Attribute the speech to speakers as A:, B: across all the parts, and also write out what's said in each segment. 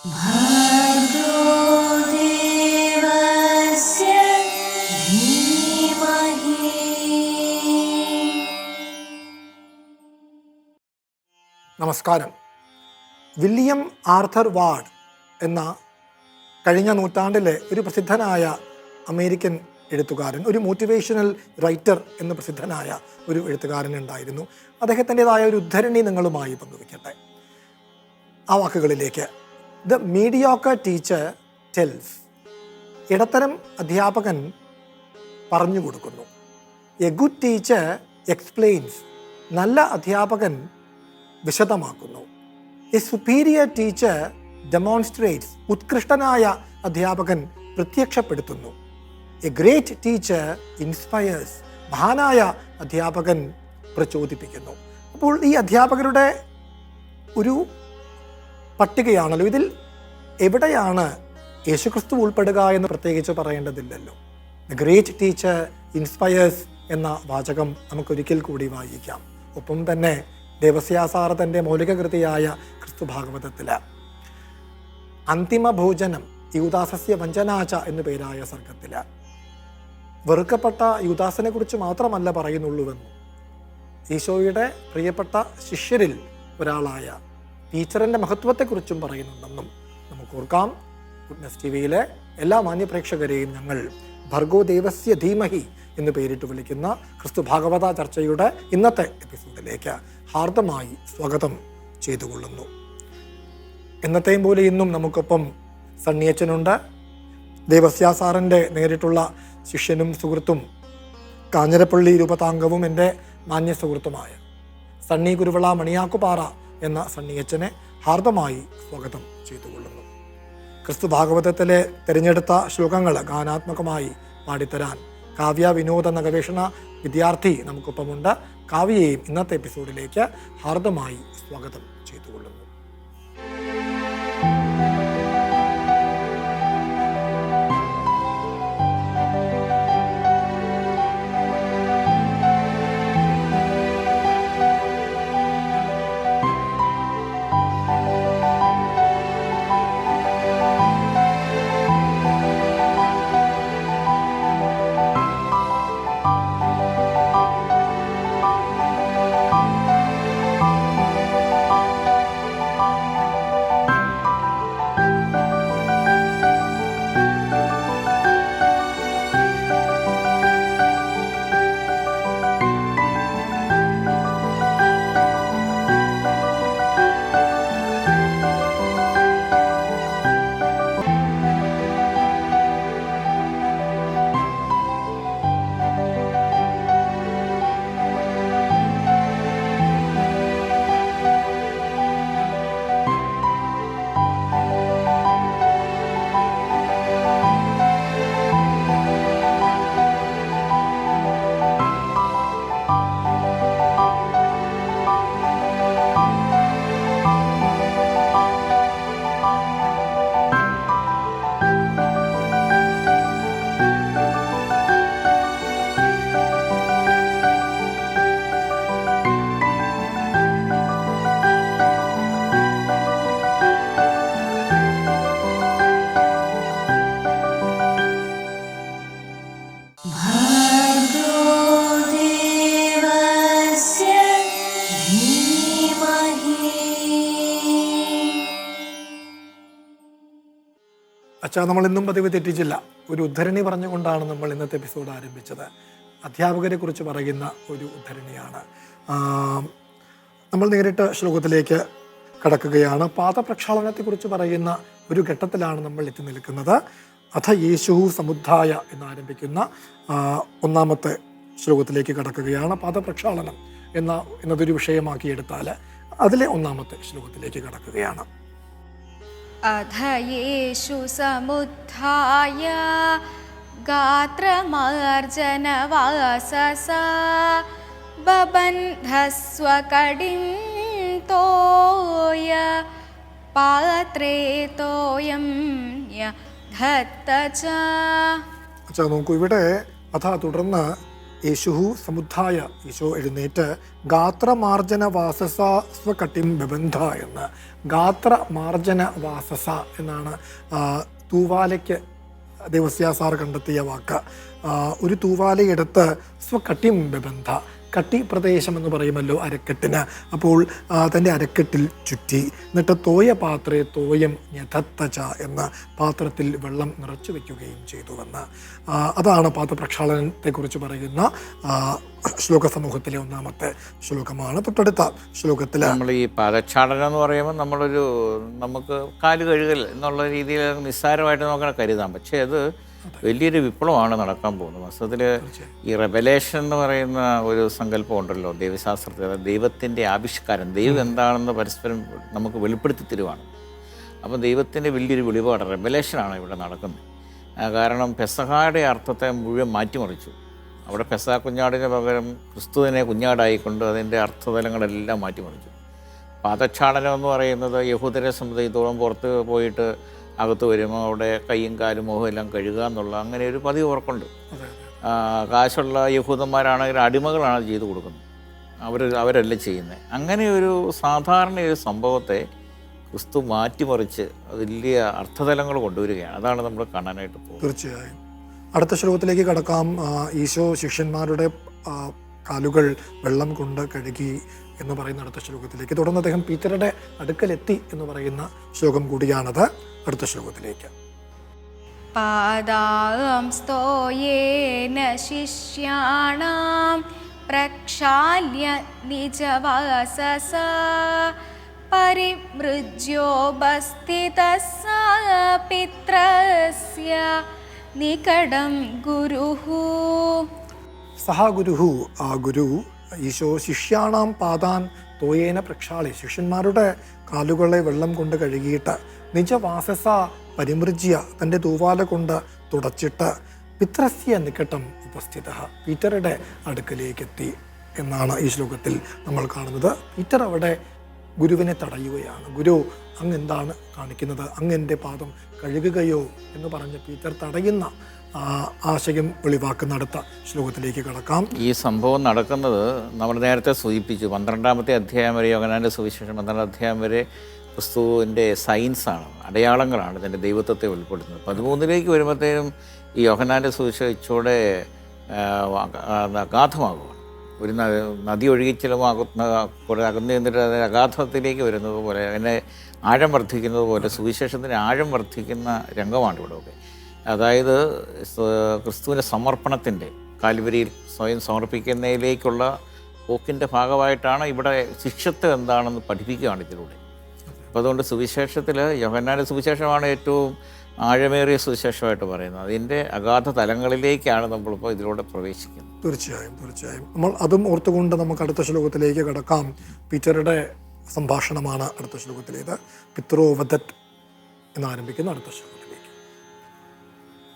A: ഭർഗോ ദേവസ്യ ധീമഹി.
B: നമസ്കാരം. William Arthur ward എന്ന കഴിഞ്ഞ നൂറ്റാണ്ടിലെ ഒരു പ്രസിദ്ധനായ അമേരിക്കൻ എഴുത്തുകാരൻ, ഒരു മോട്ടിവേഷണൽ റൈറ്റർ എന്ന പ്രസിദ്ധനായ ഒരു എഴുത്തുകാരൻ ഉണ്ടായിരുന്നു. അദ്ദേഹത്തിൻ്റെതായ ഒരു ഉദ്ധരണി നിങ്ങളുമായി പങ്കുവയ്ക്കട്ടെ. ആ വാക്കുകളിലേക്ക്: ദ മീഡിയോക്കർ ടീച്ചർ ടെൽസ്. ഇടത്തരം അധ്യാപകൻ പറഞ്ഞു കൊടുക്കുന്നു. A good teacher explains. നല്ല അധ്യാപകൻ വിശദമാക്കുന്നു. A superior teacher demonstrates. ഉത്കൃഷ്ടനായ അധ്യാപകൻ പ്രത്യക്ഷപ്പെടുത്തുന്നു. A great teacher inspires. മഹാനായ അധ്യാപകൻ പ്രചോദിപ്പിക്കുന്നു. അപ്പോൾ ഈ അധ്യാപകരുടെ ഒരു പട്ടികയാണല്ലോ. ഇതിൽ എവിടെയാണ് യേശുക്രിസ്തു ഉൾപ്പെടുക എന്ന് പ്രത്യേകിച്ച് പറയേണ്ടതില്ലല്ലോ. ദ ഗ്രേറ്റ് ടീച്ചർ ഇൻസ്പയേഴ്സ് എന്ന വാചകം നമുക്കൊരിക്കൽ കൂടി വായിക്കാം. ഒപ്പം തന്നെ ദേവസ്യാസാർ തൻ്റെ മൗലിക കൃതിയായ ക്രിസ്തു ഭാഗവതത്തിൽ അന്തിമ ഭോജനം യൂദാസസ്യ വഞ്ചനാച എന്നു പേരായ സർഗത്തിൽ വെറുക്കപ്പെട്ട യൂദാസിനെ കുറിച്ച് മാത്രമല്ല പറയുന്നുള്ളൂവെന്നും ഈശോയുടെ പ്രിയപ്പെട്ട ശിഷ്യരിൽ ഒരാളായ ടീച്ചറിൻ്റെ മഹത്വത്തെക്കുറിച്ചും പറയുന്നുണ്ടെന്നും നമുക്ക് ഓർക്കാം. ഗുഡ്നസ് ടിവിയിലെ എല്ലാ മാന്യപ്രേക്ഷകരെയും ഞങ്ങൾ ഭർഗോ ദേവസ്യ ധീമഹി എന്ന് പേരിട്ട് വിളിക്കുന്ന ക്രിസ്തു ഭാഗവത ചർച്ചയുടെ ഇന്നത്തെ എപ്പിസോഡിലേക്ക് ഹാർദമായി സ്വാഗതം ചെയ്തുകൊള്ളുന്നു. എന്നത്തെയും പോലെ ഇന്നും നമുക്കൊപ്പം സണ്ണിയച്ചനുണ്ട്. ദേവസ്യാസാറിൻ്റെ നേരിട്ടുള്ള ശിഷ്യനും സുഹൃത്തും കാഞ്ഞിരപ്പള്ളി രൂപതാംഗവും എൻ്റെ മാന്യ സുഹൃത്തുമായ സണ്ണി കുരുവിള മണിയാക്കുപാറ എന്ന സണ്ണിയച്ചനെ ഹാർദമായി സ്വാഗതം ചെയ്തുകൊള്ളുന്നു. ക്രിസ്തു ഭാഗവതത്തിലെ തിരഞ്ഞെടുത്ത ശ്ലോകങ്ങൾ ഗാനാത്മകമായി പാടിത്തരാൻ കാവ്യ വിനോദ എന്ന ഗവേഷണ വിദ്യാർത്ഥി നമുക്കൊപ്പമുണ്ട്. കാവ്യയെയും ഇന്നത്തെ എപ്പിസോഡിലേക്ക് ഹാർദമായി സ്വാഗതം ചെയ്തുകൊള്ളുന്നു. അച്ഛാ, നമ്മൾ ഇന്നും പതിവ് തെറ്റിച്ചില്ല. ഒരു ഉദ്ധരണി പറഞ്ഞുകൊണ്ടാണ് നമ്മൾ ഇന്നത്തെ എപ്പിസോഡ് ആരംഭിച്ചത്. അധ്യാപകരെ കുറിച്ച് പറയുന്ന ഒരു ഉദ്ധരണിയാണ്. നമ്മൾ നേരിട്ട് ശ്ലോകത്തിലേക്ക് കടക്കുകയാണ്. പാദപ്രക്ഷാളനത്തെക്കുറിച്ച് പറയുന്ന ഒരു ഘട്ടത്തിലാണ് നമ്മൾ എത്തി നിൽക്കുന്നത്. അഥ യേശു സമുദ്ധായ എന്നാരംഭിക്കുന്ന ഒന്നാമത്തെ ശ്ലോകത്തിലേക്ക് കടക്കുകയാണ്. പാദപ്രക്ഷാളനം എന്നതൊരു വിഷയമാക്കിയെടുത്താൽ അതിലെ ഒന്നാമത്തെ ശ്ലോകത്തിലേക്ക് കടക്കുകയാണ്.
C: അധ യേശു സമുദ്ധായ ഗാത്രമാർജനവാസസ ബബന്ധസ്വകടിം തോയ പാത്രേ തോയം ധത്ത ച.
B: നോക്കൂ, ഇവിടെ അഥ തുടർന്ന് യേശുഹു സമുദ്ധായ, ഈശോ എഴുന്നേറ്റ് ഗാത്രമാർജന വാസസ സ്വകട്ടിം ബബന്ധ എന്ന്. ഗാത്രമാർജന വാസസ എന്നാണ് തൂവാലയ്ക്ക് ദേവസ്യാസാർ കണ്ടെത്തിയ വാക്ക്. ഒരു തൂവാലയെടുത്ത് സ്വകട്ടിം ബബന്ധ, കട്ടി പ്രദേശം എന്ന് പറയുമല്ലോ അരക്കെട്ടിന്, അപ്പോൾ തൻ്റെ അരക്കെട്ടിൽ ചുറ്റി. എന്നിട്ട് തോയ പാത്രേ തോയം ഞതത്തച എന്ന പാത്രത്തിൽ വെള്ളം നിറച്ചു വയ്ക്കുകയും ചെയ്തുവെന്ന്. അതാണ് പാത്രപ്രക്ഷാളനത്തെക്കുറിച്ച് പറയുന്ന ശ്ലോക സമൂഹത്തിലെ ഒന്നാമത്തെ ശ്ലോകമാണ്. തൊട്ടടുത്ത ശ്ലോകത്തിൽ
A: നമ്മൾ ഈ പാദക്ഷാളനം എന്ന് പറയുമ്പോൾ നമുക്ക് കാല് കഴുകൽ എന്നുള്ള രീതിയിൽ നിസ്സാരമായിട്ട് നമുക്ക് കരുതാം. പക്ഷേ അത് വലിയൊരു വിപ്ലവമാണ് നടക്കാൻ പോകുന്നത്. വാസ്തവത്തിൽ ഈ റെവലേഷൻ എന്ന് പറയുന്ന ഒരു സങ്കല്പം ഉണ്ടല്ലോ ദൈവശാസ്ത്രത്തിൽ, അതായത് ദൈവത്തിൻ്റെ ആവിഷ്കാരം, ദൈവം എന്താണെന്ന് പരസ്പരം നമുക്ക് വെളിപ്പെടുത്തി തരുവാണ്. അപ്പം ദൈവത്തിൻ്റെ വലിയൊരു വെളിപാട് റെവലേഷനാണ് ഇവിടെ നടക്കുന്നത്. കാരണം പെസഹായുടെ അർത്ഥത്തെ മുഴുവൻ മാറ്റിമറിച്ചു. അവിടെ പെസഹ കുഞ്ഞാടിന് പകരം ക്രിസ്തുവിനെ കുഞ്ഞാടായിക്കൊണ്ട് അതിൻ്റെ അർത്ഥതലങ്ങളെല്ലാം മാറ്റിമറിച്ചു. പാദക്ഷാളനം എന്ന് പറയുന്നത് യഹൂദരെ സംബന്ധിച്ചിടത്തോളം പുറത്ത് പോയിട്ട് അകത്ത് വരുമ്പോൾ അവിടെ കൈയും കാലും മുഖം എല്ലാം കഴുകുക എന്നുള്ള അങ്ങനെ ഒരു പതിവ് ഓർക്കുണ്ട്. കാശുള്ള യഹൂദന്മാരാണെങ്കിൽ അടിമകളാണ് ചെയ്തു കൊടുക്കുന്നത്, അവരല്ല ചെയ്യുന്നത്. അങ്ങനെ ഒരു സാധാരണ ഒരു സംഭവത്തെ ക്രിസ്തു മാറ്റിമറിച്ച് വലിയ അർത്ഥതലങ്ങൾ കൊണ്ടുവരികയാണ്. അതാണ് നമ്മൾ കാണാനായിട്ട് പോകുന്നത്.
B: തീർച്ചയായും. അടുത്ത ശ്ലോകത്തിലേക്ക് കടക്കാം. ഈശോ ശിഷ്യന്മാരുടെ കാലുകൾ വെള്ളം കൊണ്ട് കഴുകി എന്ന് പറയുന്ന അടുത്ത ശ്ലോകത്തിലേക്ക്. തുടർന്ന് അദ്ദേഹം പീറ്ററുടെ അടുക്കലെത്തി എന്ന് പറയുന്ന ശ്ലോകം കൂടിയാണത്. അടുത്ത ശ്ലോകത്തിലേക്ക്.
C: പാദാംസ്തോയേന ശിഷ്യാണാം പ്രക്ഷാല്യ നിജവാസസ പരിമൃജ്യോപസ്ഥിതഃ പിത്രസ്യ നികടം ഗുരുഹു.
B: സഹ ഗുരുഹു, ആ ഗുരു ഈശോ ശിഷ്യാണാം പാദാൻ തോയേന പ്രക്ഷാളി, ശിഷ്യന്മാരുടെ കാലുകളെ വെള്ളം കൊണ്ട് കഴുകിയിട്ട് നിജവാസസ പരിമൃജ്യ, തൻ്റെ തൂവാല കൊണ്ട് തുടച്ചിട്ട് പിത്രസ്യ നികട്ടം ഉപസ്ഥിത, പീറ്ററുടെ അടുക്കലേക്കെത്തി എന്നാണ് ഈ ശ്ലോകത്തിൽ നമ്മൾ കാണുന്നത്. പീറ്റർ അവിടെ ഗുരുവിനെ തടയുകയാണ്. ഗുരു, അങ്ങ് എന്താണ് കാണിക്കുന്നത്? അങ്ങ് എൻ്റെ പാദം കഴുകുകയോ എന്ന് പറഞ്ഞ് പീറ്റർ തടയുന്ന ആശയം വെളിവാക്കുന്ന അടുത്ത ശ്ലോകത്തിലേക്ക് കടക്കാം.
A: ഈ സംഭവം നടക്കുന്നത് നമ്മൾ നേരത്തെ സൂചിപ്പിച്ചു. 12-ാമത്തെ അധ്യായം വരെ, യോഹന്നാൻ്റെ സുവിശേഷം 12-ാം അധ്യായം വരെ ക്രിസ്തുവിൻ്റെ സയൻസാണ്, അടയാളങ്ങളാണ് ഇതിൻ്റെ ദൈവത്വത്തെ വെളിപ്പെടുത്തുന്നത്. 13-ലേക്ക് വരുമ്പോഴത്തേനും ഈ യോഹന്നാൻ്റെ സുവിശേഷം ഇച്ചോടെ അഗാധമാകുകയാണ്. ഒരു നദി ഒഴുകിച്ചെല്ലുമ്പോൾ കുറേ അകന്നു നിന്നിട്ട് അതിന് അഗാധത്തിലേക്ക് വരുന്നത് പോലെ, അതിനെ ആഴം വർദ്ധിക്കുന്നത് പോലെ സുവിശേഷത്തിന് ആഴം വർദ്ധിക്കുന്ന രംഗമാണ് ഇവിടെയൊക്കെ. അതായത് ക്രിസ്തുവിൻ്റെ സമർപ്പണത്തിൻ്റെ, കാൽവരിയിൽ സ്വയം സമർപ്പിക്കുന്നതിലേക്കുള്ള പോക്കിൻ്റെ ഭാഗമായിട്ടാണ് ഇവിടെ ശിഷ്യത്വം എന്താണെന്ന് പഠിപ്പിക്കുകയാണ് ഇതിലൂടെ. അപ്പോൾ അതുകൊണ്ട് സുവിശേഷത്തിൽ യോഹന്നാൻ്റെ സുവിശേഷമാണ് ഏറ്റവും ആഴമേറിയ സുവിശേഷമായിട്ട് പറയുന്നത്. അതിൻ്റെ അഗാധ തലങ്ങളിലേക്കാണ് നമ്മളിപ്പോൾ ഇതിലൂടെ പ്രവേശിക്കുന്നത്.
B: തീർച്ചയായും. നമ്മൾ അതും ഓർത്തുകൊണ്ട് നമുക്ക് അടുത്ത ശ്ലോകത്തിലേക്ക് കടക്കാം. പീറ്ററുടെ സംഭാഷണമാണ് അടുത്ത ശ്ലോകത്തിലേത്. പിത്രോവദത് എന്നാരംഭിക്കുന്ന അടുത്ത ശ്ലോകത്തിലേക്ക്.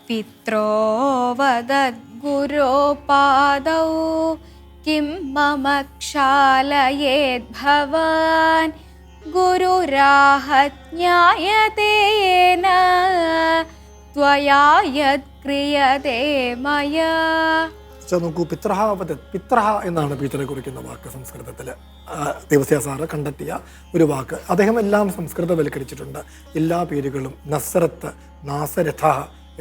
C: പിത്രോവദത് ഗുരോ പാദൗ കിം മമ ക്ഷാലയേത് ഭവാൻ ഗുരുരാഹജ്ഞായതേന ത്വയാ യത് ക്രിയതേ മയാ.
B: നോക്കൂ, പിത്രഹാവദത്, പിത്രഹ എന്നാണ് പീറ്ററെ കുറിക്കുന്ന വാക്ക് സംസ്കൃതത്തിൽ. ദേവസ്യാസാറ് കണ്ടെത്തിയ ഒരു വാക്ക്. അദ്ദേഹം എല്ലാം സംസ്കൃതവൽക്കരിച്ചിട്ടുണ്ട്. എല്ലാ പേരുകളും നസ്രത്ത്, നാസരഥ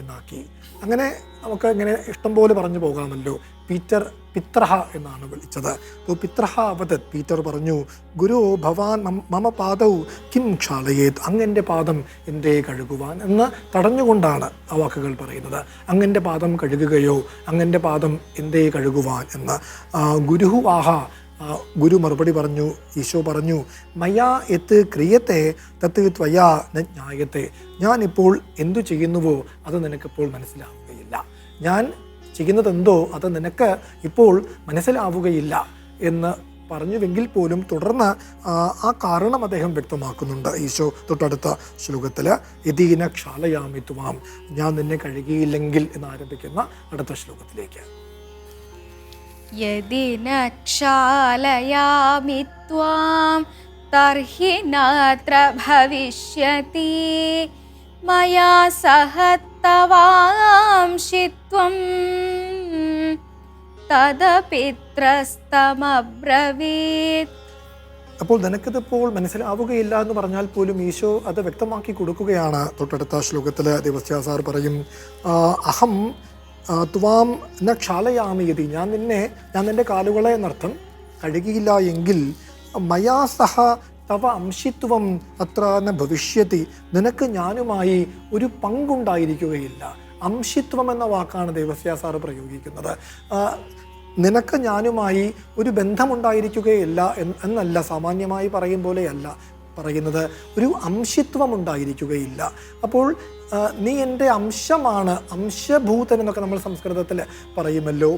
B: എന്നാക്കി. അങ്ങനെ നമുക്ക് ഇങ്ങനെ ഇഷ്ടം പോലെ പറഞ്ഞു പോകാമല്ലോ. പീറ്റർ പിത്രഹ എന്നാണ് വിളിച്ചത്. അപ്പോൾ പിത്രഹ അവദത്, പീറ്റർ പറഞ്ഞു, ഗുരു ഭവാൻ മമ പാദൗ കിം ക്ഷാളയേത്, അങ്ങൻ്റെ പാദം എന്തേ കഴുകുവാൻ എന്ന് തടഞ്ഞുകൊണ്ടാണ് ആ വാക്കുകൾ പറയുന്നത്. അങ്ങൻ്റെ പാദം കഴുകുകയോ, അങ്ങൻ്റെ പാദം എന്തേ കഴുകുവാൻ എന്ന്. ഗുരുഹു ആഹ, ഗുരു മറുപടി പറഞ്ഞു, ഈശോ പറഞ്ഞു, മയാ എത്ത് ക്രിയത്തെ തത്ത് ത്വയാ ന ജ്ഞായത്തെ, ഞാനിപ്പോൾ എന്തു ചെയ്യുന്നുവോ അത് നിനക്കിപ്പോൾ മനസ്സിലാവുകയില്ല. ഞാൻ ചെയ്യുന്നതെന്തോ അത് നിനക്ക് ഇപ്പോൾ മനസ്സിലാവുകയില്ല എന്ന് പറഞ്ഞുവെങ്കിൽ പോലും തുടർന്ന് ആ കാരണം അദ്ദേഹം വ്യക്തമാക്കുന്നുണ്ട് ഈശോ തൊട്ടടുത്ത ശ്ലോകത്തിൽ. യദീന ക്ഷാലയാമി ത്വാം, ഞാൻ നിന്നെ കഴുകിയില്ലെങ്കിൽ എന്നാരംഭിക്കുന്ന അടുത്ത ശ്ലോകത്തിലേക്ക്.
C: യദി ന ക്ഷാലയാമി ത്വാം തർഹി നാത്ര ഭവിഷ്യതി മയാ സഹ തവാംശിത്വം തദപിത്രസ്തമബ്രവീത്.
B: അപ്പോൾ നിനക്കിതിപ്പോൾ മനസ്സിലാവുകയില്ല എന്ന് പറഞ്ഞാൽ പോലും ഈശോ അത് വ്യക്തമാക്കി കൊടുക്കുകയാണ്. തൊട്ടടുത്ത ശ്ലോകത്തിൽ ദേവസ്യ സാർ പറയും, അഹം ത്വാം ന ക്ഷാലയാമീതി, ഞാൻ നിന്റെ കാലുകളെ എന്നർത്ഥം കഴുകിയില്ല എങ്കിൽ മയാ സഹ തവ അംശിത്വം അത്ര ന ഭവിഷ്യത്തി, നിനക്ക് ഞാനുമായി ഒരു പങ്കുണ്ടായിരിക്കുകയില്ല. അംശിത്വം എന്ന വാക്കാണ് ദേവസ്യ സാറ് പ്രയോഗിക്കുന്നത്. നിനക്ക് ഞാനുമായി ഒരു ബന്ധമുണ്ടായിരിക്കുകയില്ല എന്നല്ല, സാമാന്യമായി പറയും പോലെയല്ല പറയുന്നത്, ഒരു അംശിത്വം ഉണ്ടായിരിക്കുകയില്ല. അപ്പോൾ നീ എൻ്റെ അംശമാണ്, അംശഭൂതൻ എന്നൊക്കെ നമ്മൾ സംസ്കൃതത്തിൽ പറയുമല്ലോ.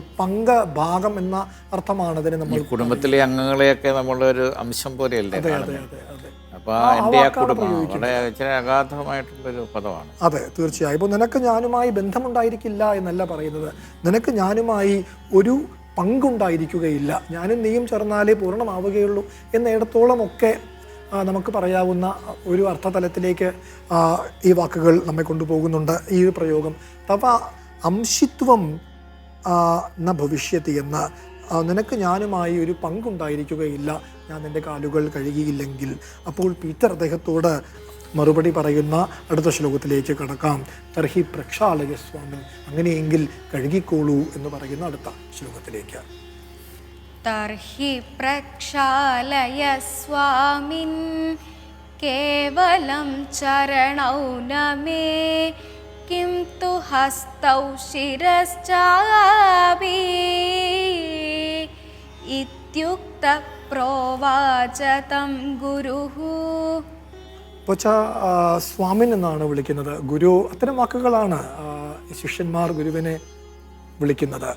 B: ഭാഗം എന്ന അർത്ഥമാണ് അതിന് നമ്മൾ.
A: കുടുംബത്തിലെ അംഗങ്ങളെയൊക്കെ നമ്മളൊരു അംശം പോലെയല്ലേ.
B: അതെ അതെ അതെ അതെ.
A: അപ്പൊ എൻ്റെ ആ കുടുംബം വളരെ ഇച്ചിരി അഗാധമായിട്ടുള്ളൊരു പദമാണ്.
B: അതെ, തീർച്ചയായും. ഇപ്പോൾ നിനക്ക് ഞാനുമായി ബന്ധമുണ്ടായിരിക്കില്ല എന്നല്ല പറയുന്നത്, നിനക്ക് ഞാനുമായി ഒരു പങ്കുണ്ടായിരിക്കുകയില്ല, ഞാനും നീയും ചേർന്നാലേ പൂർണ്ണമാവുകയുള്ളൂ എന്നിടത്തോളമൊക്കെ നമുക്ക് പറയാവുന്ന ഒരു അർത്ഥതലത്തിലേക്ക് ഈ വാക്കുകൾ നമ്മെ കൊണ്ടുപോകുന്നുണ്ട്. ഈ ഒരു പ്രയോഗം തവ അംശിത്വം ന ഭവിഷ്യത്തി എന്ന്, നിനക്ക് ഞാനുമായി ഒരു പങ്കുണ്ടായിരിക്കുകയില്ല ഞാൻ നിൻ്റെ കാലുകൾ കഴുകിയില്ലെങ്കിൽ. അപ്പോൾ പീറ്റർ അദ്ദേഹത്തോട് മറുപടി പറയുന്ന അടുത്ത ശ്ലോകത്തിലേക്ക് കടക്കാം. തർഹി പ്രക്ഷാളയ സ്വാമിൻ, അങ്ങനെയെങ്കിൽ കഴുകിക്കോളൂ എന്ന് പറയുന്ന അടുത്ത ശ്ലോകത്തിലേക്ക്.
C: തർഹി പ്രക്ഷാലയ സ്വാമിൻ കേവലം ചരണൗ നമേ കിം തു ഹസ്തൗ ശിരശ്ചാപി ഇത്യുക്ത പ്രോവാച തം ഗുരുഃ.
B: പക്ഷ സ്വാമിൻ എന്നാണ് വിളിക്കുന്നത്. ഗുരു, അത്തരം വാക്കുകളാണ് ശിഷ്യന്മാർ ഗുരുവിനെ വിളിക്കുന്നത്.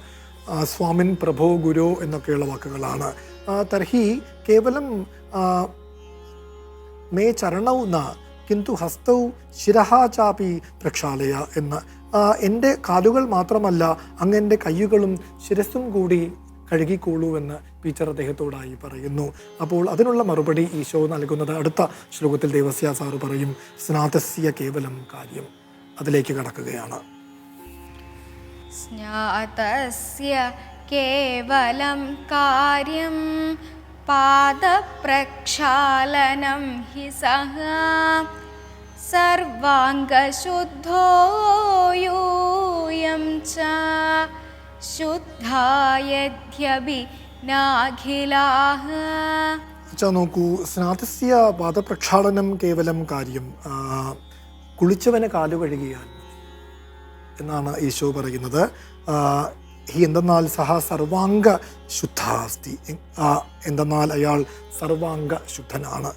B: സ്വാമിൻ, പ്രഭോ, ഗുരു എന്നൊക്കെയുള്ള വാക്കുകളാണ്. തർഹി കേവലം മേ ചരണൗ ന കിന്തു ഹസ്തൗ ശിരഹ ചാപി പ്രക്ഷാളയ എന്ന്, എൻ്റെ കാലുകൾ മാത്രമല്ല അങ്ങ് എൻ്റെ കയ്യുകളും ശിരസ്സും കൂടി കഴുകിക്കോളൂ എന്ന് പീറ്റർ അദ്ദേഹത്തോടായി പറയുന്നു. അപ്പോൾ അതിനുള്ള മറുപടി ഈശോ നൽകുന്നത് അടുത്ത ശ്ലോകത്തിൽ ദേവസ്യ സാറ് പറയും, സ്നാതസ്യ കേവലം കാര്യം. അതിലേക്ക് കടക്കുകയാണ്.
C: സ്നാതസ്യ കേവലം കാര്യം പാദപ്രക്ഷാളനം ഹി സഹ സർവാംഗശുദ്ധോ യൂയം ച ശുദ്ധായദ്യപി നാഖിലാഃ.
B: നോക്കൂ, സ്നാതസ്യ പാദപ്രക്ഷാളനം കേവലം കാര്യം, കുളിച്ചവനെ കാലു കഴുകിയാൽ എന്നാണ് ഈശോ പറയുന്നത്. ഹി എന്തെന്നാൽ സഹ സർവാംഗ ശുദ്ധാസ്തി, എന്തെന്നാൽ അയാൾ സർവാംഗ ശുദ്ധനാണ്.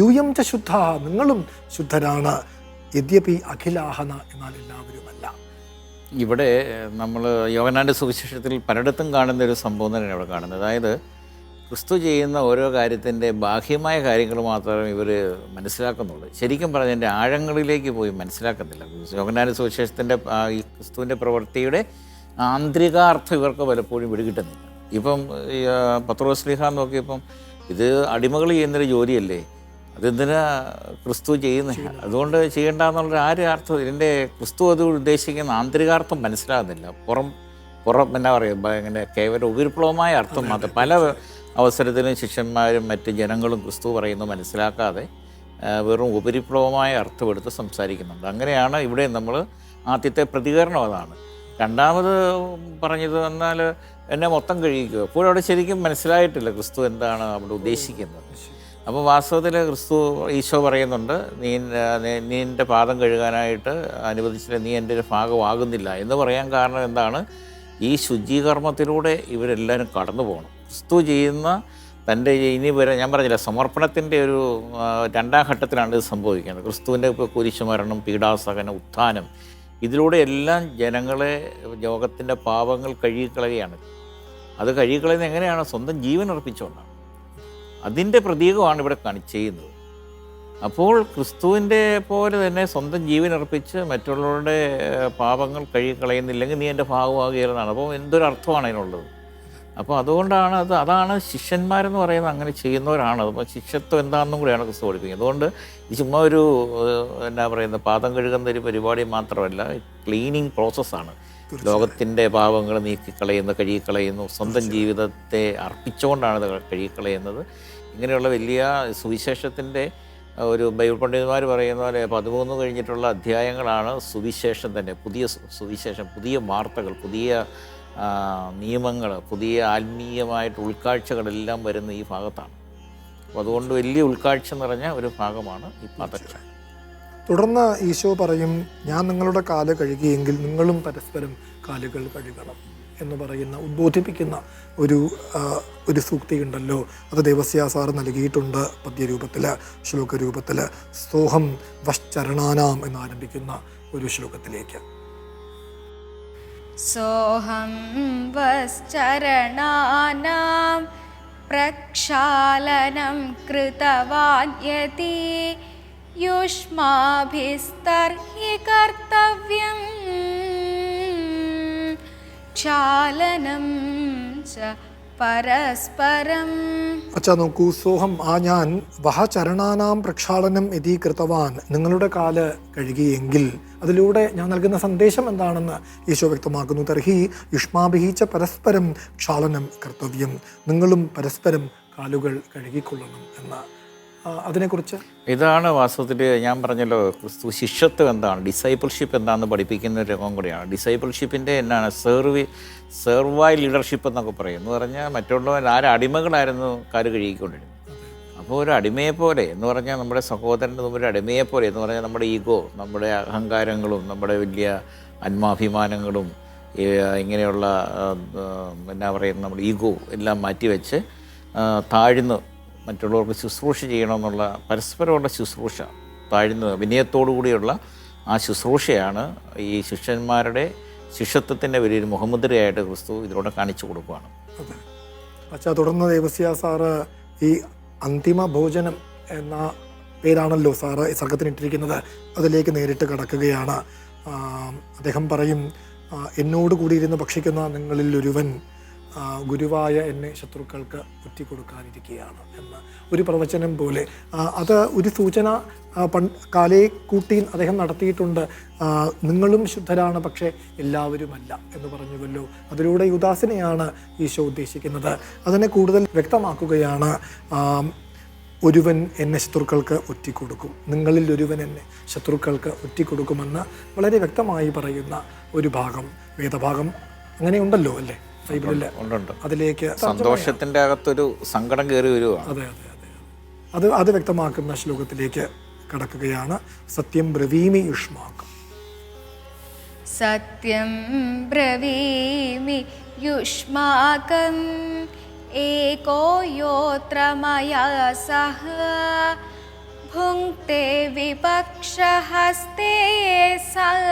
B: യൂയം ച ശുദ്ധ, നിങ്ങളും ശുദ്ധരാണ്. യദ്യപി അഖിലാഹന, എന്നാൽ എല്ലാവരുമല്ല.
A: ഇവിടെ നമ്മൾ യോഹന്നാൻ്റെ സുവിശേഷത്തിൽ പലയിടത്തും കാണുന്ന ഒരു സംഭവം തന്നെയാണ് ഇവിടെ കാണുന്നത്. അതായത് ക്രിസ്തു ചെയ്യുന്ന ഓരോ കാര്യത്തിൻ്റെ ബാഹ്യമായ കാര്യങ്ങൾ മാത്രമേ ഇവർ മനസ്സിലാക്കുന്നുള്ളൂ. ശരിക്കും പറഞ്ഞാൽ എൻ്റെ ആഴങ്ങളിലേക്ക് പോയി മനസ്സിലാക്കുന്നില്ല. യോഹന്നാൻ്റെ സുവിശേഷത്തിൻ്റെ ഈ ക്രിസ്തുവിൻ്റെ പ്രവൃത്തിയുടെ ആന്തരികാർത്ഥം ഇവർക്ക് പലപ്പോഴും പിടികിട്ടുന്നില്ല. ഇപ്പം പത്രോസ് ശ്ലീഹ നോക്കിയപ്പം ഇത് അടിമകൾ ചെയ്യുന്നൊരു ജോലിയല്ലേ, അതെന്തിനാ ക്രിസ്തു ചെയ്യുന്നത്, അതുകൊണ്ട് ചെയ്യേണ്ടെന്നുള്ളൊരു അർത്ഥം ഇതിൻ്റെ ക്രിസ്തു അത് ഉദ്ദേശിക്കുന്ന ആന്തരികാർത്ഥം മനസ്സിലാകുന്നില്ല. പുറം എന്നാ പറയുക, ഇങ്ങനെ കേവലം ഉപരിപ്ലവമായ അർത്ഥം മാത്രം. പല അവസരത്തിലും ശിഷ്യന്മാരും മറ്റ് ജനങ്ങളും ക്രിസ്തു പറയുന്നത് മനസ്സിലാക്കാതെ വെറും ഉപരിപ്ലവമായ അർത്ഥമെടുത്ത് സംസാരിക്കുന്നുണ്ട്. അങ്ങനെയാണ് ഇവിടെ നമ്മൾ ആദ്യത്തെ പ്രതികരണം അതാണ്. രണ്ടാമത് പറഞ്ഞത് എന്നാൽ എന്നെ മൊത്തം കഴിയിക്കുക. അപ്പോഴവിടെ ശരിക്കും മനസ്സിലായിട്ടില്ല ക്രിസ്തു എന്താണ് അവിടെ ഉദ്ദേശിക്കുന്നത്. അപ്പോൾ വാസ്തവത്തിൽ ക്രിസ്തു ഈശോ പറയുന്നുണ്ട്, നീ എൻ്റെ പാദം കഴുകാനായിട്ട് അനുവദിച്ചില്ല, നീ എൻ്റെ ഒരു ഭാഗമാകുന്നില്ല എന്ന് പറയാൻ കാരണം എന്താണ്? ഈ ശുചീകർമ്മത്തിലൂടെ ഇവരെല്ലാവരും കടന്നു പോകണം. ക്രിസ്തു ചെയ്യുന്ന തൻ്റെ ഇനി വരെ ഞാൻ പറഞ്ഞില്ല, സമർപ്പണത്തിൻ്റെ ഒരു രണ്ടാം ഘട്ടത്തിലാണ് ഇത് സംഭവിക്കുന്നത്. ക്രിസ്തുവിൻ്റെ ഇപ്പോൾ കുരിശുമരണം, പീഡാസഹനം, ഉത്ഥാനം, ഇതിലൂടെ എല്ലാം ജനങ്ങളെ ലോകത്തിൻ്റെ പാപങ്ങൾ കഴുകിക്കളയുകയാണ്. അത് കഴുകിക്കളയുന്നത് എങ്ങനെയാണ്? സ്വന്തം ജീവൻ അർപ്പിച്ചുകൊണ്ടാണ്. അതിൻ്റെ പ്രതീകമാണ് ഇവിടെ ചെയ്യുന്നത്. അപ്പോൾ ക്രിസ്തുവിൻ്റെ പോലെ തന്നെ സ്വന്തം ജീവൻ അർപ്പിച്ച് മറ്റുള്ളവരുടെ പാപങ്ങൾ കഴുകിക്കളയുന്നില്ലെങ്കിൽ നീ എൻ്റെ ഭാഗമാകുകയെന്നാണ്. അപ്പോൾ എന്തൊരർത്ഥമാണ് അതിനുള്ളത്? അപ്പോൾ അതുകൊണ്ടാണ് അതാണ് ശിഷ്യന്മാരെന്ന് പറയുന്നത്, അങ്ങനെ ചെയ്യുന്നവരാണ്. അപ്പോൾ ശിഷ്യത്വം എന്താണെന്നും കൂടിയാണ് ക്രിസ്തു പഠിപ്പിക്കുന്നത്. അതുകൊണ്ട് ഇത് ചുമ്മാ ഒരു എന്നാ പറയുന്നത് പാദം കഴുകുന്ന ഒരു പരിപാടി മാത്രമല്ല, ക്ലീനിങ് പ്രോസസ്സാണ്. ലോകത്തിൻ്റെ പാപങ്ങൾ നീക്കിക്കളയുന്നു, കഴുകിക്കളയുന്നു, സ്വന്തം ജീവിതത്തെ അർപ്പിച്ചുകൊണ്ടാണ് ഇത് കഴുകിക്കളയുന്നത്. ഇങ്ങനെയുള്ള വലിയ സുവിശേഷത്തിൻ്റെ ഒരു ബൈബിൾ പണ്ഡിതന്മാർ പറയുന്ന പോലെ 13 കഴിഞ്ഞിട്ടുള്ള അധ്യായങ്ങളാണ് സുവിശേഷം തന്നെ. പുതിയ സുവിശേഷം, പുതിയ വാർത്തകൾ, പുതിയ നിയമങ്ങൾ, പുതിയ ആത്മീയമായിട്ട് ഉൾക്കാഴ്ചകളെല്ലാം വരുന്ന ഈ ഭാഗത്താണ്. അപ്പോൾ അതുകൊണ്ട് വലിയ ഉൾക്കാഴ്ച നിറഞ്ഞ ഒരു ഭാഗമാണ് ഈ പാതച്ച.
B: തുടർന്ന് ഈശോ പറയും, ഞാൻ നിങ്ങളുടെ കാല് കഴുകിയെങ്കിൽ നിങ്ങളും പരസ്പരം കാലുകൾ കഴുകണം എന്ന് പറയുന്ന ഉദ്ബോധിപ്പിക്കുന്ന ഒരു സൂക്തി ഉണ്ടല്ലോ. അത് ദേവസ്യ സാർ നൽകിയിട്ടുണ്ട് പദ്യരൂപത്തിൽ, ശ്ലോകരൂപത്തിൽ. സോഹം വശ്ചരണാനാം എന്നാരംഭിക്കുന്ന ഒരു ശ്ലോകത്തിലേക്ക്.
C: സോഹം വശ്ചരണാനാം പ്രക്ഷാളനം കൃതവാൻ യതി യുഷ്മാഭിസ്തർഹി കർത്തവ്യം ക്ഷാളനം ച പരസ്പരം.
B: അച്ഛാ നോക്കൂ, സോഹം ആ ഞാൻ വഹചരണാനാം പ്രക്ഷാളനം യതി കൃതവാൻ, നിങ്ങളുടെ കാല് കഴുകിയെങ്കിൽ. അതിലൂടെ ഞാൻ നൽകുന്ന സന്ദേശം എന്താണെന്ന് ഈശോ വ്യക്തമാക്കുന്നു. തർഹി യുഷ്മാഭിഹി ച പരസ്പരം ക്ഷാളനം കർത്തവ്യം, നിങ്ങളും പരസ്പരം കാലുകൾ കഴുകിക്കൊള്ളണം എന്ന അതിനെക്കുറിച്ച്
A: ഇതാണ് വാസ്തവത്തിൽ ഞാൻ പറഞ്ഞല്ലോ, ക്രിസ്തു ശിഷ്യത്വം എന്താണ്, ഡിസൈപ്പിൾഷിപ്പ് എന്താണെന്ന് പഠിപ്പിക്കുന്ന ഒരു രംഗം കൂടിയാണ്. ഡിസൈപ്പിൾഷിപ്പിൻ്റെ എന്നാണ് സെർവായി ലീഡർഷിപ്പ് എന്നൊക്കെ പറയും. എന്ന് പറഞ്ഞാൽ മറ്റുള്ളവർ അടിമകളായിരുന്നു കാല് കഴുകിക്കൊണ്ടിരുന്നത്. അപ്പോൾ ഒരു അടിമയെപ്പോലെ എന്ന് പറഞ്ഞാൽ നമ്മുടെ സഹോദരൻ്റെ മുമ്പിൽ അടിമയെപ്പോലെ എന്ന് പറഞ്ഞാൽ നമ്മുടെ ഈഗോ, നമ്മുടെ അഹങ്കാരങ്ങളും നമ്മുടെ വലിയ ആത്മാഭിമാനങ്ങളും ഇങ്ങനെയുള്ള എന്നാ പറയുന്നത് നമ്മുടെ ഈഗോ എല്ലാം മാറ്റിവെച്ച് താഴ്ന്ന് മറ്റുള്ളവർക്ക് ശുശ്രൂഷ ചെയ്യണമെന്നുള്ള പരസ്പരമുള്ള ശുശ്രൂഷ, താഴ്ന്ന് വിനയത്തോടു കൂടിയുള്ള ആ ശുശ്രൂഷയാണ് ഈ ശിഷ്യന്മാരുടെ ശിഷ്യത്വത്തിൻ്റെ വലിയൊരു മുഖമുദ്രയായിട്ട് ക്രിസ്തു ഇതിലൂടെ കാണിച്ചു കൊടുക്കുകയാണ്.
B: അതെ അച്ഛാ. തുടർന്ന് ദേവസ്യ സാറ് ഈ അന്തിമ ഭോജനം എന്ന പേരാണല്ലോ സാറ് ഈ സർഗത്തിനിട്ടിരിക്കുന്നത്, അതിലേക്ക് നേരിട്ട് കടക്കുകയാണ്. അദ്ദേഹം പറയും, എന്നോട് കൂടിയിരുന്ന് ഭക്ഷിക്കുന്ന നിങ്ങളിൽ ഒരുവൻ ഗുരുവായ എന്നെ ശത്രുക്കൾക്ക് ഒറ്റിക്കൊടുക്കാനിരിക്കുകയാണ് എന്ന ഒരു പ്രവചനം പോലെ. അത് ഒരു സൂചന കാലേ കൂട്ടി അദ്ദേഹം നടത്തിയിട്ടുണ്ട്. നിങ്ങളും ശുദ്ധരാണ്, പക്ഷേ എല്ലാവരുമല്ല എന്ന് പറഞ്ഞുവല്ലോ. അതിലൂടെ യുദാസിനെയാണ് ഈശോ ഉദ്ദേശിക്കുന്നത്. അതിനെ കൂടുതൽ വ്യക്തമാക്കുകയാണ്. ഒരുവൻ എന്നെ ശത്രുക്കൾക്ക് ഒറ്റിക്കൊടുക്കും, നിങ്ങളിൽ ഒരുവൻ എന്നെ ശത്രുക്കൾക്ക് ഒറ്റിക്കൊടുക്കുമെന്ന് വളരെ വ്യക്തമായി പറയുന്ന ഒരു ഭാഗം, വേദഭാഗം അങ്ങനെയുണ്ടല്ലോ അല്ലേ ബൈബിളിൽ? അതിലേക്ക്
A: സന്തോഷത്തിന്റെ അകത്തൊരു സങ്കടം കയറി വരുവാണ്.
B: അതെ അതെ അതെ അത് വ്യക്തമാക്കുന്ന ശ്ലോകത്തിലേക്ക് കടക്കുകയാണ്. സത്യം ബ്രവീമി യുഷ്മാകം.
C: സത്യം ബ്രവീമി യുഷ്മാകം ഏകോ യോത്ര മയാ സഹ ഭുങ്ക്തേ വിപക്ഷഹസ്തേ സഹ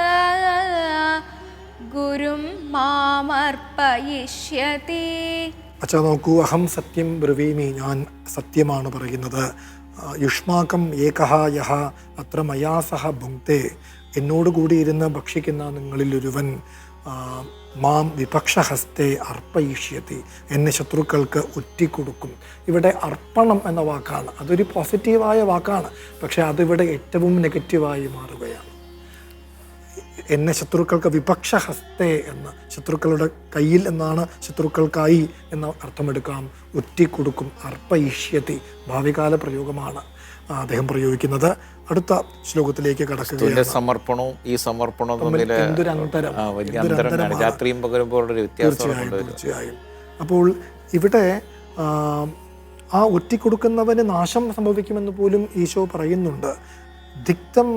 C: ഗുരും മാമർപ്പയിഷ്യതി.
B: അച്ഛാ നോക്കൂ, അഹം സത്യം ബ്രവീമി, ഞാൻ സത്യമാണ് പറയുന്നത്. യുഷ്മാകം ഏകഹ യഹ അത്ര മയാ സഹ ഭുങ്ക്തേ, എന്നോട് കൂടിയിരുന്ന് ഭക്ഷിക്കുന്ന നിങ്ങളിൽ ഒരുവൻ മാം വിപക്ഷഹസ്തേ അർപ്പയിഷ്യതി, എന്നെ ശത്രുക്കൾക്ക് ഒറ്റിക്കൊടുക്കും. ഇവിടെ അർപ്പണം എന്ന വാക്കാണ്, അതൊരു പോസിറ്റീവായ വാക്കാണ്, പക്ഷേ അതിവിടെ ഏറ്റവും നെഗറ്റീവായി മാറുകയാണ്. എന്നെ ശത്രുക്കൾക്ക് വിപക്ഷഹസ്തേ എന്ന്, ശത്രുക്കളുടെ കയ്യിൽ എന്നാണ് ശത്രുക്കൾക്കായി എന്ന അർത്ഥമെടുക്കാം. ഒറ്റിക്കൊടുക്കും, അർപ്പയിഷ്യതി, ഭാവികാല പ്രയോഗമാണ് അദ്ദേഹം പ്രയോഗിക്കുന്നത്. അടുത്ത ശ്ലോകത്തിലേക്ക് കടക്കുകയാണ്.
A: സമർപ്പണവും ഈ സമർപ്പണവും
B: തീർച്ചയായും. അപ്പോൾ ഇവിടെ ആ ഒറ്റിക്കൊടുക്കുന്നവന് നാശം സംഭവിക്കുമെന്ന് പോലും ഈശോ പറയുന്നുണ്ട്. ധിക്തം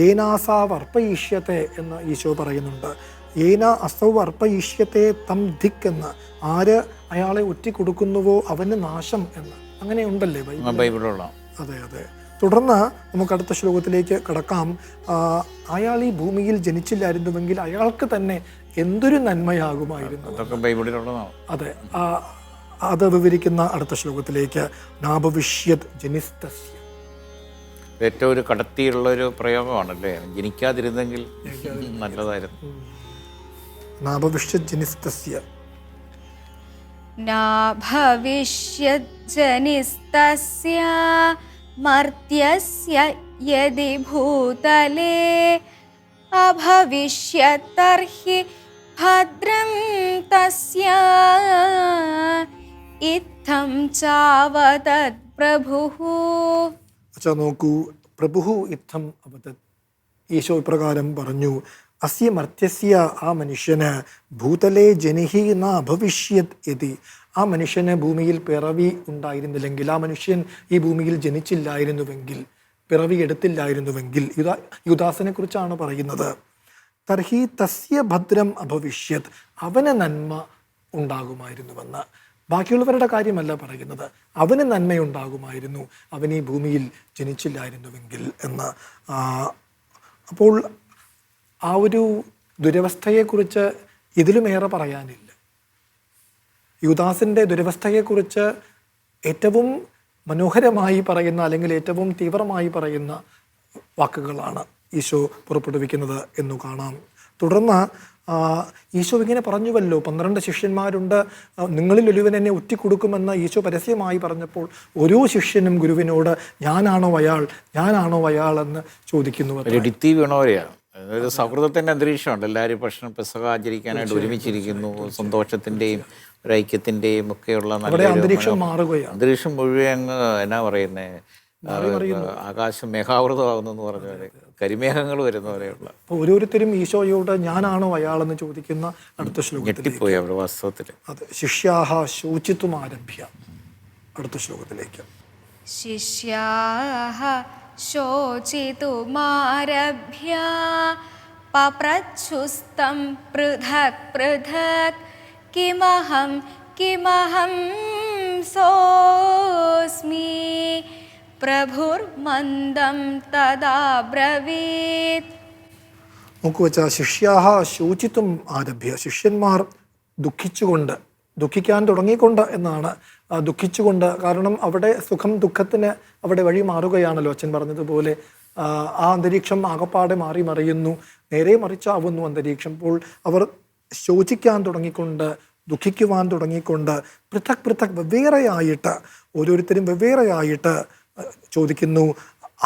B: ഏനാസാവ് അർപ്പയിഷ്യത്തെ എന്ന് ഈശോ പറയുന്നുണ്ട്. ഏന അസൗ അർപ്പയിഷ്യത്തെ തം ധിക് എന്ന്, ആര് അയാളെ ഒറ്റിക്കൊടുക്കുന്നുവോ അവന് നാശം എന്ന്, അങ്ങനെ ഉണ്ടല്ലേ ബൈബിളിലുള്ള? അതെ അതെ. തുടർന്ന് നമുക്ക് അടുത്ത ശ്ലോകത്തിലേക്ക് കടക്കാം. അയാൾ ഈ ഭൂമിയിൽ ജനിച്ചില്ലായിരുന്നുവെങ്കിൽ അയാൾക്ക് തന്നെ എന്തൊരു നന്മയാകുമായിരുന്നു. അതെ, അത് വിവരിക്കുന്ന അടുത്ത ശ്ലോകത്തിലേക്ക്. നാഭവിഷ്യത് ജനിസ്തസ്യ.
A: ഏറ്റവും ഒരു കടത്തിയുള്ളൊരു പ്രയോഗമാണല്ലേ, ജനിക്കാതിരുന്നെങ്കിൽ നല്ലതായിരുന്നു.
B: നാഭവിഷ്യത് ജനിസ്തസ്യ.
C: നാഭവിഷ്യത് ജനിസ്തസ്യ മർത്യസ്യ യദി ഭൂതലേ അഭവിഷ്യത് തർഹി ഭദ്രം തസ്യ ഇത്തം ചാവതത് പ്രഭുഃ.
B: അച്ഛാ നോക്കൂ, പ്രഭുഹു ഇത്തം അവതത്. ഈശോ ഇപ്രകാരം പറഞ്ഞു, അസ്യ മർത്യസ്യ, ആ മനുഷ്യന് ഭൂതലേ ജനിഹി ന അഭവിഷ്യത് യതി. ആ മനുഷ്യന് ഭൂമിയിൽ പിറവി ഉണ്ടായിരുന്നില്ലെങ്കിൽ, ആ മനുഷ്യൻ ഈ ഭൂമിയിൽ ജനിച്ചില്ലായിരുന്നുവെങ്കിൽ, പിറവി എടുത്തില്ലായിരുന്നുവെങ്കിൽ, യുദാസിനെ കുറിച്ചാണ് പറയുന്നത്. തർഹി തസ്യ ഭദ്രം അഭവിഷ്യത്, അവന് നന്മ ഉണ്ടാകുമായിരുന്നുവെന്ന്. ബാക്കിയുള്ളവരുടെ കാര്യമല്ല പറയുന്നത്, അവന് നന്മയുണ്ടാകുമായിരുന്നു അവൻ ഈ ഭൂമിയിൽ ജനിച്ചില്ലായിരുന്നുവെങ്കിൽ എന്ന്. അപ്പോൾ ആ ഒരു ദുരവസ്ഥയെക്കുറിച്ച് ഇതിലുമേറെ പറയാനില്ല. യുദാസിൻ്റെ ദുരവസ്ഥയെക്കുറിച്ച് ഏറ്റവും മനോഹരമായി പറയുന്ന, അല്ലെങ്കിൽ ഏറ്റവും തീവ്രമായി പറയുന്ന വാക്കുകളാണ് ഈശോ പുറപ്പെടുവിക്കുന്നത് എന്നു കാണാം. തുടർന്ന് ഈശോ ഇങ്ങനെ പറഞ്ഞുവല്ലോ, 12 ശിഷ്യന്മാരുണ്ട്, നിങ്ങളിൽ ഒരുവൻ എന്നെ ഒറ്റിക്കൊടുക്കുമെന്ന് ഈശോ പരസ്യമായി പറഞ്ഞപ്പോൾ ഓരോ ശിഷ്യനും ഗുരുവിനോട് ഞാനാണോ അയാൾ, ഞാനാണോ അയാൾ എന്ന് ചോദിക്കുന്നു.
A: എടുത്തി വീണവരെയാണ്. ഒരു സൗഹൃദത്തിൻ്റെ അന്തരീക്ഷമുണ്ട്. എല്ലാവരും പെസഹ ആചരിക്കാനായിട്ട് ഒരുമിച്ചിരിക്കുന്നു. സന്തോഷത്തിൻ്റെയും ഒരു ഐക്യത്തിൻ്റെയും ഒക്കെയുള്ള നല്ല
B: അന്തരീക്ഷം മാറുകയാണ്.
A: അന്തരീക്ഷം മുഴുവൻ അങ്ങ് എന്നാ പറയുന്നത്, ആകാശം മേഘാവൃതമാകുന്നെന്ന് പറഞ്ഞ പോലെ, കരിമേഘങ്ങൾ വരുന്ന പോലെയുള്ള.
B: അപ്പോൾ ഓരോരുത്തരും ഈശോയോട് ഞാനാണോ അയാളെന്ന് ചോദിക്കുന്ന അടുത്ത ശ്ലോകത്തിൽ
A: ഞെട്ടിപ്പോയി അവർ വാസ്തവത്തിൽ.
B: അതെ, ശിഷ്യാഹ ശോചിത്തും ആരഭ്യ. അടുത്ത ശ്ലോകത്തിലേക്ക്.
C: ശിഷ്യാഃ ശോചിതുമാരഭ്യ പപ്രച്ഛുസ്തം പൃഥക് പൃഥക് കിമഹം കിമഹം സോസ്മി പ്രഭുർമന്ദം തദാ ബ്രവീത്.
B: നോക്കു വച്ചാൽ ശിഷ്യാഹ ശോചിത്തും ആരഭ്യ, ശിഷ്യന്മാർ ദുഃഖിക്കാൻ തുടങ്ങിക്കൊണ്ട് എന്നാണ്. ദുഃഖിച്ചുകൊണ്ട്, കാരണം അവിടെ സുഖം ദുഃഖത്തിന് അവിടെ വഴി മാറുകയാണല്ലോ. അച്ഛൻ പറഞ്ഞതുപോലെ ആ അന്തരീക്ഷം ആകപ്പാടെ മാറി മറിയുന്നു, നേരെ മറിച്ചാവുന്നു അന്തരീക്ഷം. അപ്പോൾ അവർ ശോചിക്കാൻ തുടങ്ങിക്കൊണ്ട്, ദുഃഖിക്കുവാൻ തുടങ്ങിക്കൊണ്ട്, പൃഥക് പൃഥക് വെവ്വേറെയായിട്ട്, ഓരോരുത്തരും വെവ്വേറെയായിട്ട് ചോദിക്കുന്നു,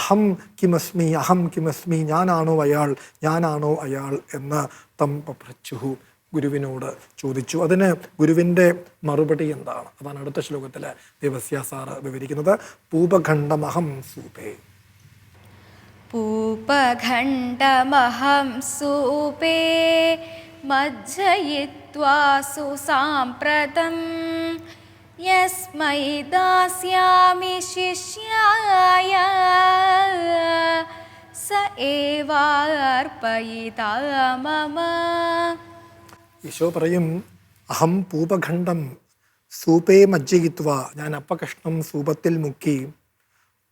B: അഹം കിമസ്മി, അഹം കിമസ്മി, ഞാനാണോ അയാൾ, ഞാനാണോ അയാൾ എന്ന് തം പപ്രച്ഛുഹു, ഗുരുവിനോട് ചോദിച്ചു. അതിന് ഗുരുവിൻ്റെ മറുപടി എന്താണ്? അതാണ് അടുത്ത ശ്ലോകത്തിൽ ദേവസ്യ സാറ് വിവരിക്കുന്നത്. പൂപഖണ്ഡമഹം സൂപേ.
C: പൂപഖണ്ഡമഹം സൂപേ മജ്ജയിത്വാ സുസാമ്പ്രതം യസ്മൈ ദാസ്യാമി ശിഷ്യായ സ ഏവാർപ്പയിതാ മമ.
B: ഈശോ പറയും, അഹം പൂപഖണ്ഡം സൂപേ മജ്ജയിത്വ, ഞാൻ അപ്പകഷ്ണം സൂപത്തിൽ മുക്കി,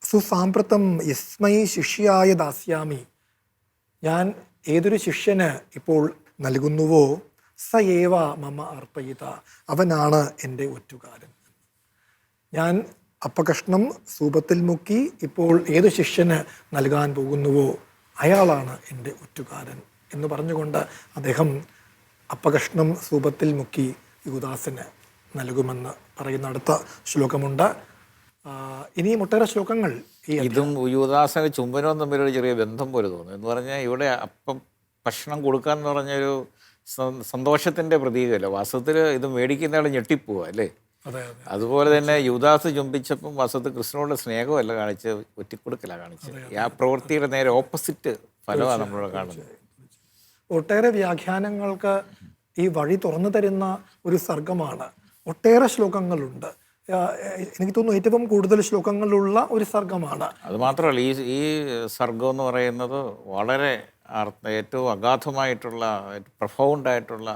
B: സുസാമ്പ്രതം യസ്മൈ ശിഷ്യായ ദാസ്യാമി, ഞാൻ ഏതൊരു ശിഷ്യന് ഇപ്പോൾ നൽകുന്നുവോ, സ ഏവ മമ അർപ്പയിത, അവനാണ് എൻ്റെ ഒറ്റുകാരൻ. ഞാൻ അപ്പകഷ്ണം സൂപത്തിൽ മുക്കി ഇപ്പോൾ ഏത് ശിഷ്യന് നൽകാൻ പോകുന്നുവോ അയാളാണ് എൻ്റെ ഒറ്റുകാരൻ എന്ന് പറഞ്ഞുകൊണ്ട് അദ്ദേഹം അപ്പകഷ്ണം സൂപത്തിൽ മുക്കി യുദാസിന് നൽകുമെന്ന് പറയുന്ന അടുത്ത ശ്ലോകമുണ്ട്. ഇനിയും ഒട്ടേറെ ശ്ലോകങ്ങൾ
A: ഇതും യുദാസിന് ചുംബനവും തമ്മിലൊരു ചെറിയ ബന്ധം പോലെ തോന്നുന്നു. എന്ന് പറഞ്ഞാൽ ഇവിടെ അപ്പം ഭക്ഷണം കൊടുക്കാന്ന് പറഞ്ഞൊരു സന്തോഷത്തിൻ്റെ പ്രതീകമല്ല, വാസ്തവത്തിൽ ഇത് മേടിക്കുന്നയാൾ ഞെട്ടിപ്പോവുക അല്ലേ. അതുപോലെ തന്നെ യുദാസ് ചുംബിച്ചപ്പം വാസ്തവത്തിൽ കൃഷ്ണനോട് സ്നേഹമല്ല കാണിച്ച്, ഒറ്റിക്കൊടുക്കലാണ് കാണിച്ചത്. ആ പ്രവൃത്തിയുടെ നേരെ ഓപ്പോസിറ്റ് ഫലമാണ് നമ്മളിവിടെ കാണുന്നത്.
B: ഒട്ടേറെ വ്യാഖ്യാനങ്ങൾക്ക് ഈ വഴി തുറന്നു തരുന്ന ഒരു സർഗമാണ്. ഒട്ടേറെ ശ്ലോകങ്ങളുണ്ട്. എനിക്ക് തോന്നുന്നു ഏറ്റവും കൂടുതൽ ശ്ലോകങ്ങളുള്ള ഒരു സർഗമാണ്.
A: അതുമാത്രമല്ല, ഈ സർഗം എന്ന് പറയുന്നത് വളരെ ഏറ്റവും അഗാധമായിട്ടുള്ള, പ്രൊഫൗണ്ടായിട്ടുള്ള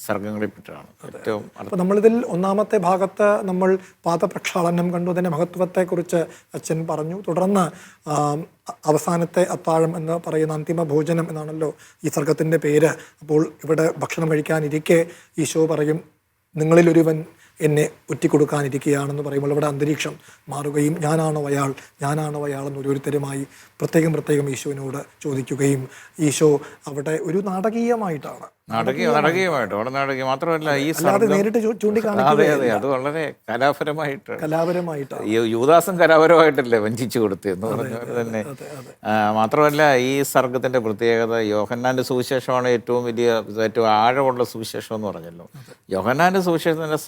A: സർഗങ്ങളിൽപ്പെട്ടാണ് ഏറ്റവും.
B: അപ്പോൾ നമ്മളിതിൽ ഒന്നാമത്തെ ഭാഗത്ത് നമ്മൾ പാദപ്രക്ഷാളനം കണ്ടു, അതിൻ്റെ മഹത്വത്തെക്കുറിച്ച് അച്ഛൻ പറഞ്ഞു. തുടർന്ന് അവസാനത്തെ അത്താഴം എന്ന് പറയുന്ന അന്തിമ ഭോജനം എന്നാണല്ലോ ഈ സർഗത്തിൻ്റെ പേര്. അപ്പോൾ ഇവിടെ ഭക്ഷണം കഴിക്കാനിരിക്കെ ഈശോ പറയും, നിങ്ങളിലൊരുവൻ എന്നെ ഒറ്റിക്കൊടുക്കാനിരിക്കുകയാണെന്ന് പറയുമ്പോൾ അവിടെ അന്തരീക്ഷം മാറുകയും ഞാനാണോ അയാൾ എന്ന് ഓരോരുത്തരുമായി പ്രത്യേകം ഈശോവിനോട് ചോദിക്കുകയും ഈശോ അവിടെ ഒരു നാടകീയമായിട്ട്
A: മാത്രമല്ല ഈ
B: അല്ലാതെ നേരിട്ട് ചൂണ്ടിക്കാണിക്കുക.
A: അതെ അത് വളരെ
B: കലാപരമായിട്ടാണ്
A: യൂദാസും കലാപരമായിട്ടല്ലേ വഞ്ചിച്ചു കൊടുത്തെന്ന് പറഞ്ഞ പോലെ തന്നെ. മാത്രമല്ല ഈ സർഗത്തിന്റെ പ്രത്യേകത യോഹന്നാന്റെ സുവിശേഷമാണ് ഏറ്റവും ആഴമുള്ള സുവിശേഷം എന്ന് പറഞ്ഞല്ലോ. യോഹന്നാന്റെ സുവിശേഷത്തിന്റെ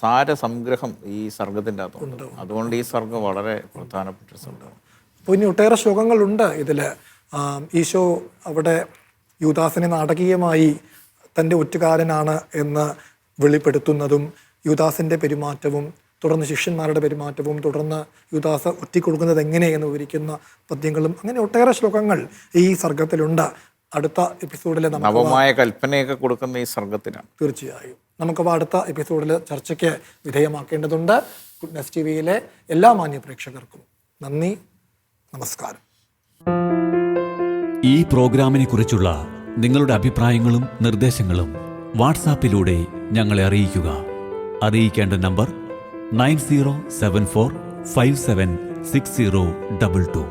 A: സംഗ്രഹം ഈ സർഗത്തിന്റെ അകത്തുണ്ട്. അതുകൊണ്ട് ഈ സർഗം വളരെ പ്രധാനപ്പെട്ട സർഗം.
B: അപ്പോൾ ഇനി ഒട്ടേറെ ശ്ലോകങ്ങളുണ്ട് ഇതിൽ. ഈശോ അവിടെ യൂദാസിനെ നാടകീയമായി തൻ്റെ ഒറ്റുകാരനാണ് എന്ന് വെളിപ്പെടുത്തുന്നതും യൂദാസിൻ്റെ പെരുമാറ്റവും തുടർന്ന് ശിഷ്യന്മാരുടെ പെരുമാറ്റവും തുടർന്ന് യൂദാസ് ഒറ്റിക്കൊടുക്കുന്നത് എങ്ങനെയെന്ന് വിവരിക്കുന്ന പദ്യങ്ങളും അങ്ങനെ ഒട്ടേറെ ശ്ലോകങ്ങൾ ഈ സർഗത്തിലുണ്ട്. അടുത്ത എപ്പിസോഡിൽ
A: നവമായ കൽപ്പനയൊക്കെ കൊടുക്കുന്ന ഈ സർഗത്തിനാണ്.
B: തീർച്ചയായും നമുക്കപ്പോൾ അടുത്ത എപ്പിസോഡിൽ ചർച്ചയ്ക്ക് വിധേയമാക്കേണ്ടതുണ്ട്. ഗുഡ്നസ് ടിവിയിലെ എല്ലാ മാന്യ പ്രേക്ഷകർക്കും നന്ദി, നമസ്കാരം.
D: ഈ പ്രോഗ്രാമിനെ കുറിച്ചുള്ള നിങ്ങളുടെ അഭിപ്രായങ്ങളും നിർദ്ദേശങ്ങളും വാട്സാപ്പിലൂടെ ഞങ്ങളെ അറിയിക്കുക. അറിയിക്കേണ്ട നമ്പർ 9074576022.